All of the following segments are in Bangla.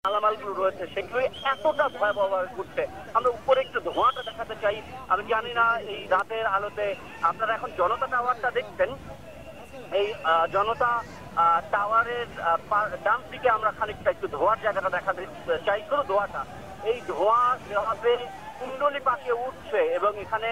মালামালগুলো রয়েছে সেগুলো এতটা ভয়াবহ ঘুরছে। আমরা উপরে একটু ধোঁয়াটা দেখাতে চাই। আমি জানি না এই রাতের আলোতে আপনারা এখন জনতা টাওয়ারটা দেখছেন, এই জনতা টাওয়ারের ডান দিকে আমরা খানিকটা একটু ধোঁয়ার জায়গাটা দেখাতে চাই। শুধু ধোঁয়াটা, এই ধোঁয়া যেভাবে কুণ্ডলি পাকিয়ে উঠছে এবং এখানে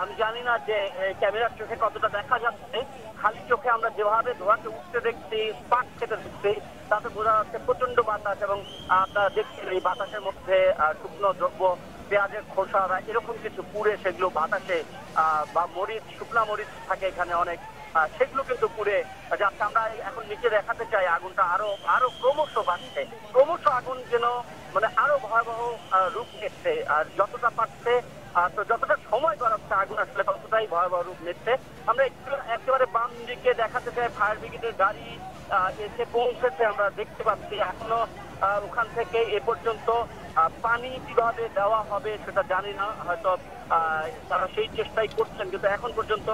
আমি জানি না যে ক্যামেরার চোখে কতটা দেখা যাচ্ছে, খালি চোখে আমরা যেভাবে ধোঁয়াকে উঠতে দেখছি, পাক খেতে দেখছি, তাতে বোঝা যাচ্ছে প্রচন্ড বাতাস। এবং আপনারা দেখছেন এই বাতাসের মধ্যে শুকনো দ্রব্য, পেঁয়াজের খোসা এরকম কিছু পুড়ে সেগুলো বাতাসে বা মরিচ, শুকনা মরিচ থাকে এখানে অনেক, সেগুলো কিন্তু পুড়ে যাচ্ছে। আমরা এখন নিচে দেখাতে চাই আগুনটা আরো ক্রমশ বাড়ছে, ক্রমশ আগুন যেন মানে আরো ভয়াবহ রূপ নিচ্ছে। আর যতটা পারছে তো যতটা সময় গড়াচ্ছে আগুন আসলে ততটাই ভয়াবহ রূপ নিচ্ছে। আমরা একটু একেবারে বাম দিকে দেখাতে চাই, ফায়ার ব্রিগেডের গাড়ি এসে পৌঁছেছে আমরা দেখতে পাচ্ছি। এখনো ওখান থেকে এ পর্যন্ত পানি কিভাবে দেওয়া হবে সেটা জানি না, হয়তো তারা সেই চেষ্টাই করছেন, কিন্তু এখন পর্যন্ত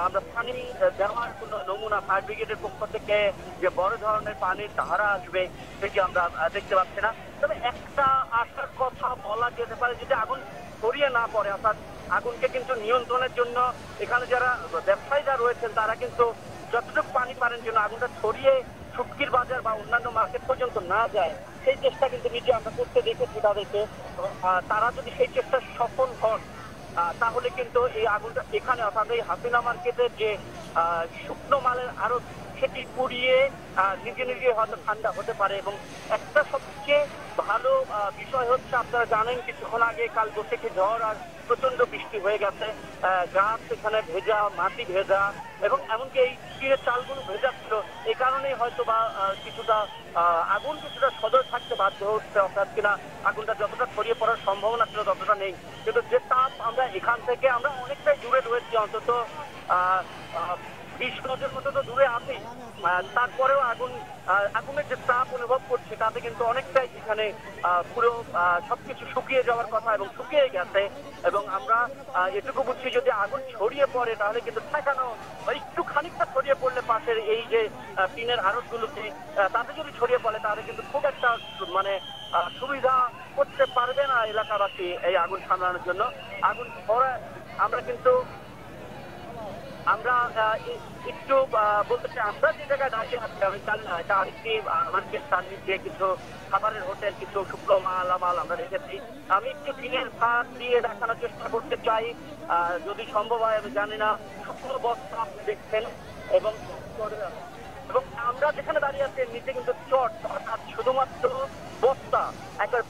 আমরা পানি দেওয়ার কোনো নমুনা ফায়ার ব্রিগেডের পক্ষ থেকে যে বড় ধরনের পানির ধারা আসবে সেটি আমরা দেখতে পাচ্ছি না। তবে একটা আশার কথা বলা যেতে পারে, যদি আগুন ছড়িয়ে না পড়ে, অর্থাৎ আগুনকে কিন্তু নিয়ন্ত্রণের জন্য এখানে যারা ব্যবসায়ীরা রয়েছেন তারা কিন্তু যতটুকু পানি পারেন যেন আগুনটা ছড়িয়ে শুটকির বাজার বা অন্যান্য মার্কেট পর্যন্ত না যায়, সেই চেষ্টা কিন্তু নিজে আমরা করতে দেখেছি তাদেরকে। তারা যদি সেই চেষ্টা সফল হন তাহলে কিন্তু এই আগুনটা এখানে, অর্থাৎ এই হাসিনা মার্কেটের যে শুকনো মালের আরো সেটি পুড়িয়ে নিজে নিজে হয়তো ঠান্ডা হতে পারে। এবং একটা সবচেয়ে ভালো বিষয় হচ্ছে, আপনারা জানেন কিছুক্ষণ আগে কাল বৈশাখী ঝড় আর প্রচন্ড বৃষ্টি হয়ে গেছে, গাছ এখানে ভেজা, মাটি ভেজা এবং এমনকি এই টিনের চালগুলো ভেজা ছিল। এই কারণেই হয়তো বা কিছুটা আগুন কিছুটা সদয় থাকতে বাধ্য হচ্ছে, অর্থাৎ কিনা আগুনটা যতটা ছড়িয়ে পড়ার সম্ভাবনা ছিল ততটা নেই। কিন্তু যে তাপ আমরা এখান থেকে, আমরা অনেকটাই দূরে রয়েছি, অন্তত 20 গজের মতো তো দূরে আছি, তারপরেও আগুনের যে তাপ অনুভব করছি তাতে কিন্তু অনেকটাই এখানে পুরো সবকিছু শুকিয়ে যাওয়ার কথা এবং শুকিয়ে গেছে। এবং আমরা এটুকু বুঝছি যদি আগুন ছড়িয়ে পড়ে তাহলে কিন্তু ঠেকানো, একটু খানিকটা ছড়িয়ে পড়লে পাশের এই যে টিনের আড়তগুলোতে তাতে যদি ছড়িয়ে পড়ে তাহলে কিন্তু খুব একটা মানে সুবিধা করতে পারবে না এলাকাবাসী এই আগুন সামলানোর জন্য। আগুন ছড়া আমরা একটু বলতে চাই, আমরা যে জায়গায় দাঁড়িয়ে আছি আমি জানি না, এটা আরেকটি মার্কেট, তার নিচে কিছু খাবারের হোটেল, কিছু শুকনো মালামাল আমরা রেখেছি। আমি একটু টিনের ফাঁক দিয়ে দেখানোর চেষ্টা করতে চাই যদি সম্ভব হয়। আমি জানি না, শুকনো বস্তা আপনি দেখছেন এবং আমরা যেখানে দাঁড়িয়ে আছি নিচে কিন্তু চট, অর্থাৎ শুধুমাত্র বস্তা, একবার